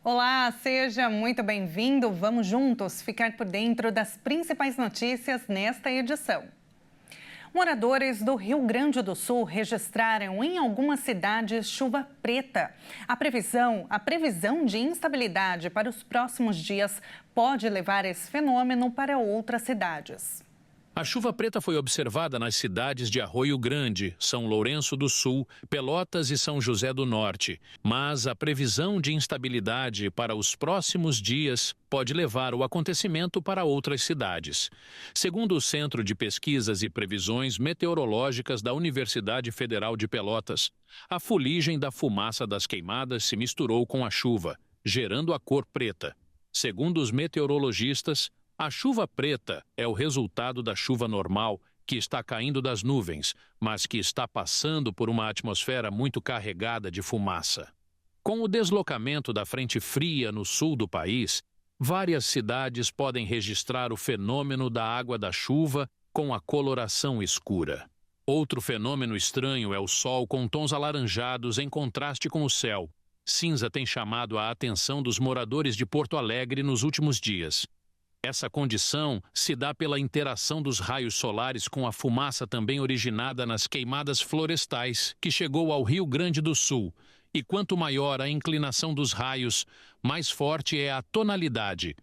Olá, seja muito bem-vindo. Vamos juntos ficar por dentro das principais notícias nesta edição. Moradores do Rio Grande do Sul registraram em algumas cidades chuva preta. A previsão de instabilidade para os próximos dias pode levar esse fenômeno para outras cidades. A chuva preta foi observada nas cidades de Arroio Grande, São Lourenço do Sul, Pelotas e São José do Norte. Mas a previsão de instabilidade para os próximos dias pode levar o acontecimento para outras cidades. Segundo o Centro de Pesquisas e Previsões Meteorológicas da Universidade Federal de Pelotas, a fuligem da fumaça das queimadas se misturou com a chuva, gerando a cor preta. Segundo os meteorologistas, a chuva preta é o resultado da chuva normal que está caindo das nuvens, mas que está passando por uma atmosfera muito carregada de fumaça. Com o deslocamento da frente fria no sul do país, várias cidades podem registrar o fenômeno da água da chuva com a coloração escura. Outro fenômeno estranho é o sol com tons alaranjados em contraste com o céu. Cinza tem chamado a atenção dos moradores de Porto Alegre nos últimos dias. Essa condição se dá pela interação dos raios solares com a fumaça também originada nas queimadas florestais, que chegou ao Rio Grande do Sul. E quanto maior a inclinação dos raios, mais forte é a tonalidade.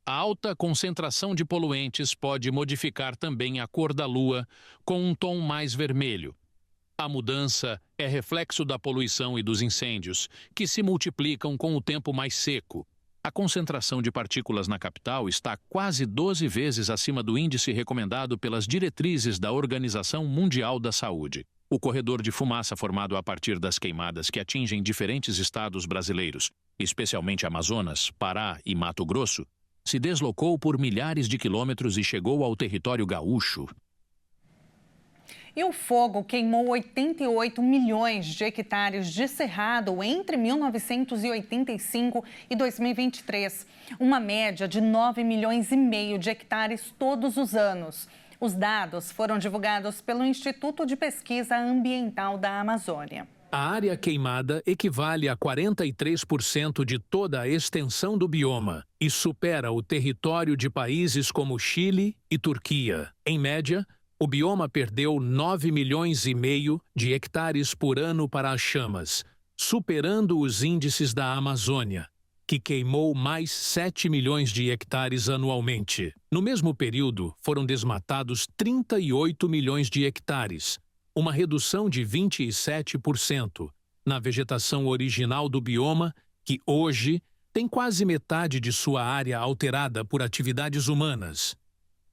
A alta concentração de poluentes pode modificar também a cor da lua, com um tom mais vermelho. A mudança é reflexo da poluição e dos incêndios, que se multiplicam com o tempo mais seco. A concentração de partículas na capital está quase 12 vezes acima do índice recomendado pelas diretrizes da Organização Mundial da Saúde. O corredor de fumaça formado a partir das queimadas que atingem diferentes estados brasileiros, especialmente Amazonas, Pará e Mato Grosso, se deslocou por milhares de quilômetros e chegou ao território gaúcho. E o fogo queimou 88 milhões de hectares de cerrado entre 1985 e 2023, uma média de 9 milhões e meio de hectares todos os anos. Os dados foram divulgados pelo Instituto de Pesquisa Ambiental da Amazônia. A área queimada equivale a 43% de toda a extensão do bioma e supera o território de países como Chile e Turquia. Em média, o bioma perdeu 9 milhões e meio de hectares por ano para as chamas, superando os índices da Amazônia, que queimou mais 7 milhões de hectares anualmente. No mesmo período, foram desmatados 38 milhões de hectares, uma redução de 27% na vegetação original do bioma, que hoje tem quase metade de sua área alterada por atividades humanas.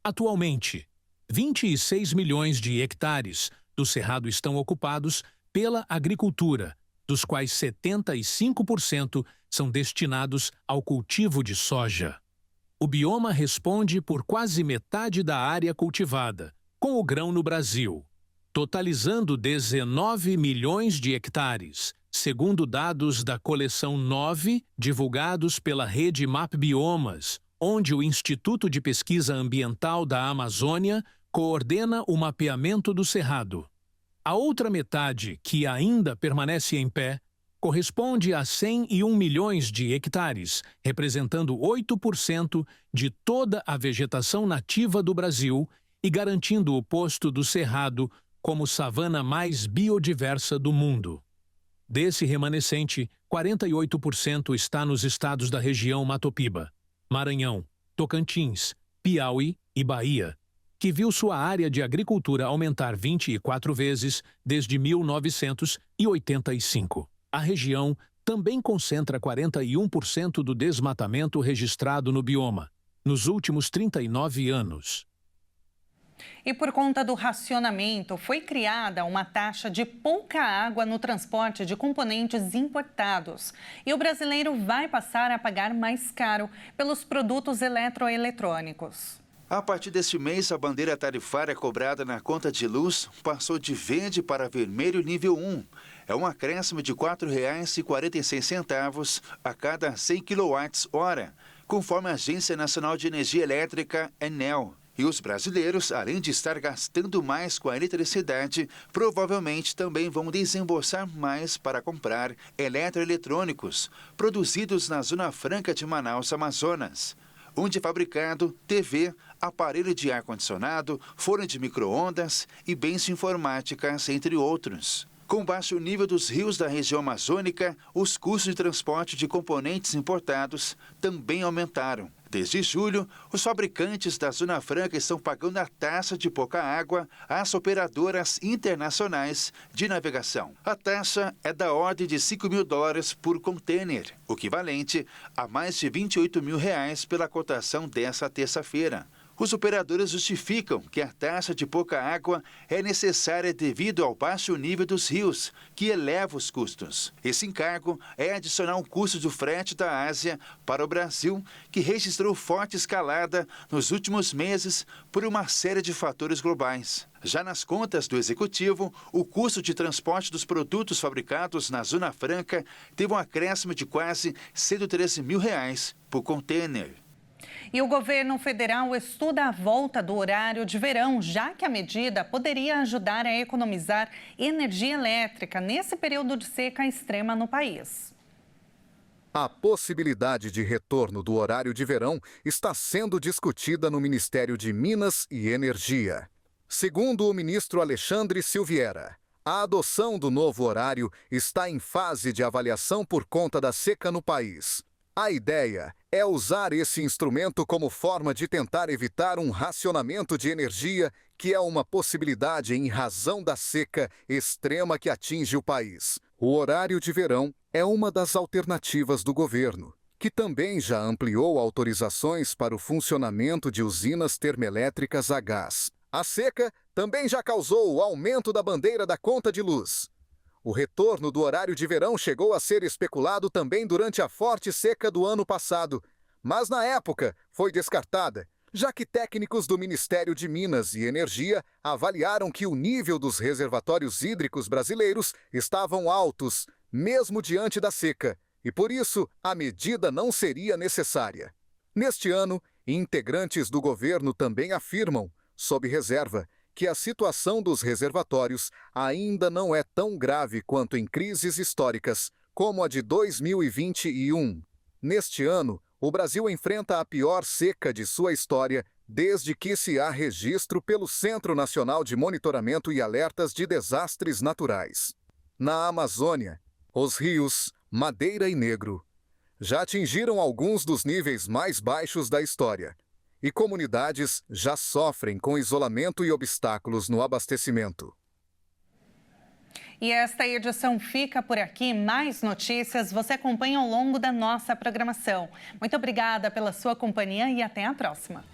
Atualmente, 26 milhões de hectares do cerrado estão ocupados pela agricultura, dos quais 75% são destinados ao cultivo de soja. O bioma responde por quase metade da área cultivada, com o grão no Brasil, totalizando 19 milhões de hectares, segundo dados da coleção 9, divulgados pela rede MapBiomas, onde o Instituto de Pesquisa Ambiental da Amazônia coordena o mapeamento do cerrado. A outra metade, que ainda permanece em pé, corresponde a 101 milhões de hectares, representando 8% de toda a vegetação nativa do Brasil e garantindo o posto do cerrado como savana mais biodiversa do mundo. Desse remanescente, 48% está nos estados da região Mato Piba, Maranhão, Tocantins, Piauí e Bahia, que viu sua área de agricultura aumentar 24 vezes desde 1985. A região também concentra 41% do desmatamento registrado no bioma, nos últimos 39 anos. E por conta do racionamento, foi criada uma taxa de pouca água no transporte de componentes importados. E o brasileiro vai passar a pagar mais caro pelos produtos eletroeletrônicos. A partir deste mês, a bandeira tarifária cobrada na conta de luz passou de verde para vermelho nível 1. É um acréscimo de R$ 4,46 a cada 100 kWh, conforme a Agência Nacional de Energia Elétrica, ENEL. E os brasileiros, além de estar gastando mais com a eletricidade, provavelmente também vão desembolsar mais para comprar eletroeletrônicos produzidos na Zona Franca de Manaus, Amazonas, onde é fabricado TV, aparelho de ar-condicionado, forno de micro-ondas e bens de informática, entre outros. Com baixo nível dos rios da região amazônica, os custos de transporte de componentes importados também aumentaram. Desde julho, os fabricantes da Zona Franca estão pagando a taxa de pouca água às operadoras internacionais de navegação. A taxa é da ordem de $5.000 por contêiner, o equivalente a mais de R$28.000 pela cotação dessa terça-feira. Os operadores justificam que a taxa de pouca água é necessária devido ao baixo nível dos rios, que eleva os custos. Esse encargo é adicional ao custo do frete da Ásia para o Brasil, que registrou forte escalada nos últimos meses por uma série de fatores globais. Já nas contas do executivo, o custo de transporte dos produtos fabricados na Zona Franca teve um acréscimo de quase R$113.000 por contêiner. E o governo federal estuda a volta do horário de verão, já que a medida poderia ajudar a economizar energia elétrica nesse período de seca extrema no país. A possibilidade de retorno do horário de verão está sendo discutida no Ministério de Minas e Energia. Segundo o ministro Alexandre Silveira, a adoção do novo horário está em fase de avaliação por conta da seca no país. A ideia é usar esse instrumento como forma de tentar evitar um racionamento de energia, que é uma possibilidade em razão da seca extrema que atinge o país. O horário de verão é uma das alternativas do governo, que também já ampliou autorizações para o funcionamento de usinas termoelétricas a gás. A seca também já causou o aumento da bandeira da conta de luz. O retorno do horário de verão chegou a ser especulado também durante a forte seca do ano passado, mas na época foi descartada, já que técnicos do Ministério de Minas e Energia avaliaram que o nível dos reservatórios hídricos brasileiros estavam altos, mesmo diante da seca, e por isso a medida não seria necessária. Neste ano, integrantes do governo também afirmam, sob reserva, que a situação dos reservatórios ainda não é tão grave quanto em crises históricas, como a de 2021. Neste ano, o Brasil enfrenta a pior seca de sua história desde que se há registro pelo Centro Nacional de Monitoramento e Alertas de Desastres Naturais. Na Amazônia, os rios Madeira e Negro já atingiram alguns dos níveis mais baixos da história, e comunidades já sofrem com isolamento e obstáculos no abastecimento. E esta edição fica por aqui. Mais notícias você acompanha ao longo da nossa programação. Muito obrigada pela sua companhia e até a próxima.